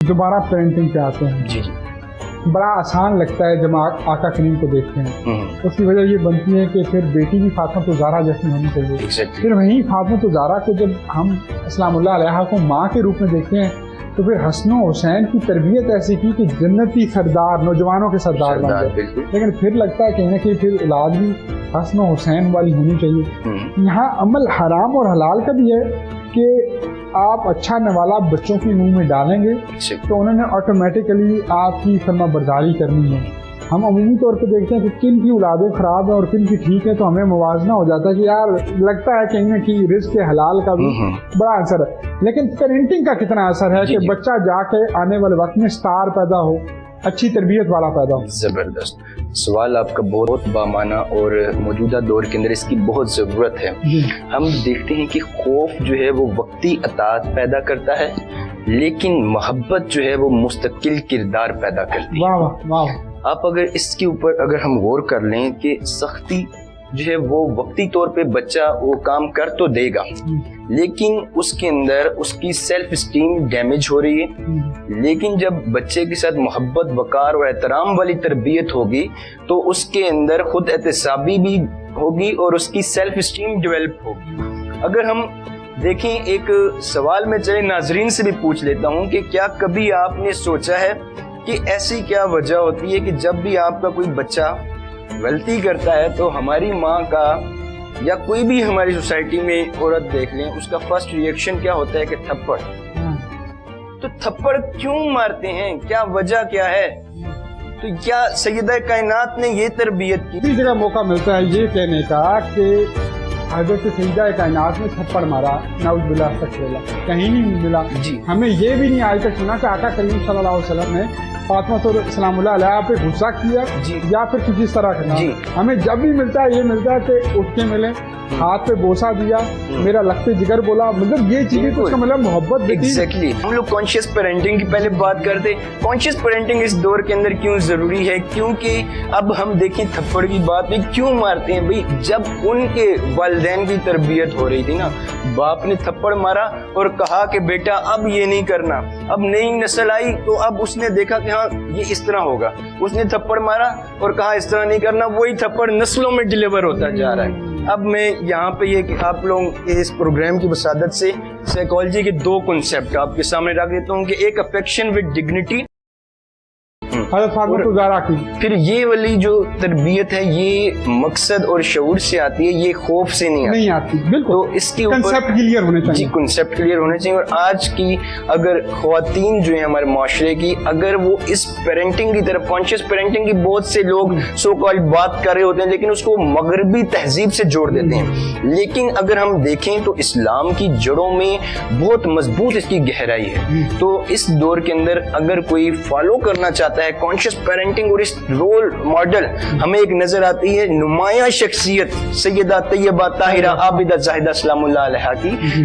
دوبارہ پیرنٹنگ پہ آتے ہیں. جی بڑا آسان لگتا ہے جب آقا کریم کو دیکھتے ہیں. اس کی وجہ یہ بنتی ہے کہ پھر بیٹی بھی فاطمہ الزہرا جیسی ہونی چاہیے. پھر وہیں فاطمہ الزہرا کو جب ہم اسلام اللہ علیہ کو ماں کے روپ میں دیکھتے ہیں تو پھر حسن و حسین کی تربیت ایسی کی کہ جنتی سردار، نوجوانوں کے سردار بن گئے. لیکن پھر لگتا ہے کہیں نہ کہیں پھر اولاد بھی حسن و حسین والی ہونی چاہیے. یہاں عمل حرام اور حلال کا بھی ہے کہ آپ اچھا نوالا بچوں کی منہ میں ڈالیں گے تو انہوں نے آٹومیٹیکلی آپ کی فرما برداری کرنی ہے. ہم عمومی طور پہ دیکھتے ہیں کہ کن کی اولادیں خراب ہیں اور کن کی ٹھیک ہے، تو ہمیں موازنہ ہو جاتا ہے کہ یار لگتا ہے کہیں نہ کہیں رزق حلال کا بھی بڑا اثر ہے. لیکن پیرنٹنگ کا کتنا اثر ہے کہ بچہ جا کے آنے والے وقت میں سٹار پیدا ہو، اچھی تربیت والا پیدا ہو. زبردست سوال آپ کا، بہت بامانہ، اور موجودہ دور کے اندر اس کی بہت ضرورت ہے. ہم دیکھتے ہیں کہ خوف جو ہے وہ وقتی اطاعت پیدا کرتا ہے، لیکن محبت جو ہے وہ مستقل کردار پیدا کرتی ہے. واہ واہ. آپ اگر اس کے اوپر اگر ہم غور کر لیں کہ سختی جو ہے وہ وقتی طور پہ بچہ وہ کام کر تو دے گا، لیکن اس کے اندر اس کی سیلف اسٹیم ڈیمیج ہو رہی ہے. لیکن جب بچے کے ساتھ محبت، وقار اور احترام والی تربیت ہوگی تو اس کے اندر خود احتسابی بھی ہوگی اور اس کی سیلف اسٹیم ڈیولپ ہوگی. اگر ہم دیکھیں، ایک سوال میں چلے ناظرین سے بھی پوچھ لیتا ہوں کہ کیا کبھی آپ نے سوچا ہے کہ ایسی کیا وجہ ہوتی ہے کہ جب بھی آپ کا کوئی بچہ غلطی کرتا ہے تو ہماری ماں کا یا کوئی بھی ہماری سوسائٹی میں عورت دیکھ لیں، اس کا فرسٹ ریئیکشن کیا ہوتا ہے کہ تھپڑ. تو تھپڑ کیوں مارتے ہیں؟ کیا وجہ کیا ہے؟ تو کیا سیدہ کائنات نے یہ تربیت کی؟ کسی جگہ موقع ملتا ہے یہ کہنے کا کہ حضرت سیدہ کائنات نے تھپڑ مارا، نعوذ باللہ استغفر اللہ، کہیں نہیں ملا. ہمیں یہ بھی نہیں آج تک سنا کہ آقا کریم صلی اللہ علیہ وسلم نے فاطمہ السلام اللہ علیہ پہ غصہ کیا یا پھر کسی طرح کرنا. ہمیں جب بھی ملتا ہے یہ ملتا ہے کہ اٹھ کے ملے، ہاتھ پہ بوسہ دیا، میرا لگتے جگر بولا، مطلب یہ چیزیں تو اس کا مطلب محبت. ایگزیکٹلی. ہم لوگ کانشیس پیرنٹنگ کی پہلے بات کرتے. کانشیس پیرنٹنگ اس دور کے اندر کیوں ضروری ہے؟ کیونکہ اب ہم دیکھیں تھپڑ کی بات بھی کیوں مارتے ہیں بھائی. جب ان کے والدین کی تربیت ہو رہی تھی نا، باپ نے تھپڑ مارا اور کہا کہ بیٹا اب یہ نہیں کرنا. اب نئی نسل آئی تو اب اس نے دیکھا کہ ہاں یہ اس طرح ہوگا، اس نے تھپڑ مارا اور کہا اس طرح نہیں کرنا. وہی تھپڑ نسلوں میں ڈیلیور ہوتا جا رہا ہے. اب میں یہاں پہ یہ کہ آپ لوگ اس پروگرام کی وسادت سے سائیکالوجی کے دو کنسیپٹ آپ کے سامنے رکھ دیتا ہوں کہ ایک افیکشن ود ڈگنیٹی، پھر یہ والی جو تربیت ہے یہ مقصد اور شعور سے آتی ہے، یہ خوف سے نہیں آتی. بالکل. تو اس کے اوپر کنسیپٹ کلیئر ہونے چاہیے. کنسیپٹ کلیئر ہونے چاہیے. اور آج کی اگر خواتین جو ہیں ہمارے معاشرے کی، اگر وہ اس پیرنٹنگ کی طرف، کانشیس پیرنٹنگ کی بہت سے لوگ سو کال بات کر رہے ہوتے ہیں لیکن اس کو مغربی تہذیب سے جوڑ دیتے ہیں. لیکن اگر ہم دیکھیں تو اسلام کی جڑوں میں بہت مضبوط اس کی گہرائی ہے. تو اس دور کے اندر اگر کوئی فالو کرنا چاہتا ہے کانشیس پیرنٹنگ اور اس رول ماڈل، ہمیں ایک نظر آتی ہے نمایاں شخصیت سیدہ طیبہ طاہرہ عابدہ زاہدہ سلام اللہ علیہا کی.